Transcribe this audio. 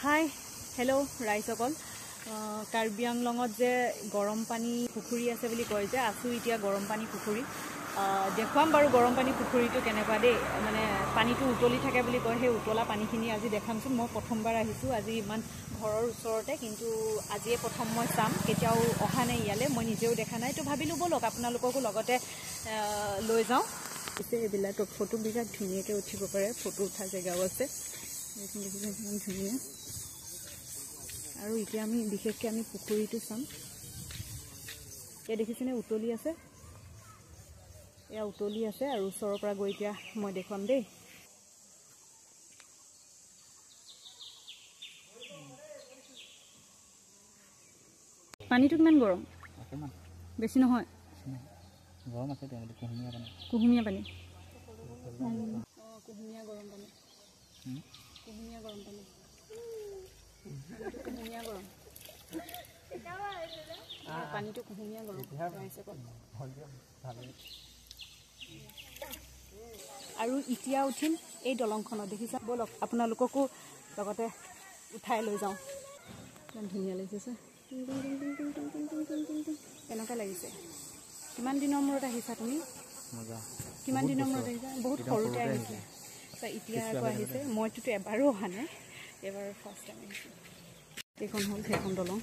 hi hello' ৰাইজসকল Karbi আংলঙত যে গৰম পানী পুখুৰী আছে বুলি কয় যে আছো এতিয়া গৰম পানী পুখুৰী দেখুৱাম বাৰু গৰম পানী পুখুৰীটো কেনেকুৱা দেই মানে পানীটো উতলি থাকে বুলি কয় সেই উতলা পানীখিনি আজি দেখামচোন মই প্ৰথমবাৰ আহিছোঁ আজি ইমান ঘৰৰ ওচৰতে কিন্তু আজিয়ে প্ৰথম মই চাম কেতিয়াও অহা নাই ইয়ালৈ মই নিজেও দেখা নাই তো ভাবিলোঁ বলক আপোনালোককো লগতে লৈ যাওঁ এইবিলাক ফটো বিৰাট ধুনীয়াকৈ উঠিব পাৰে ফটো উঠা জেগাও আছে ইমান ধুনীয়া আৰু এতিয়া আমি বিশেষকৈ আমি পুখুৰীটো চাম এয়া দেখিছেনে উতলি আছে এয়া উতলি আছে আৰু ওচৰৰ পৰা গৈ এতিয়া মই দেখুৱাম দেই পানীটো কিমান গৰম বেছি নহয় গৰম আছে কুহুমীয়া পানী কুহুমীয়া গৰম পানী কুহুমীয়া গৰম পানী কুহুমীয়া গৰম পানীটো কুহুমীয়া গৰম আৰু এতিয়া উঠিম এই দলংখনত দেখিছা বলক আপোনালোককো লগতে উঠাই লৈ যাওঁ ইমান ধুনীয়া লাগিছে কেনেকুৱা লাগিছে কিমান দিনৰ মূৰত আহিছা তুমি কিমান দিনৰ মূৰত আহিছা বহুত সৰুতে আহিছে এতিয়া আকৌ আহিছে মইতোতো এবাৰো অহা নাই এবাৰ ফাৰ্ষ্ট টাইম আহিছোঁ এইখন হ'ল সেইখন দলং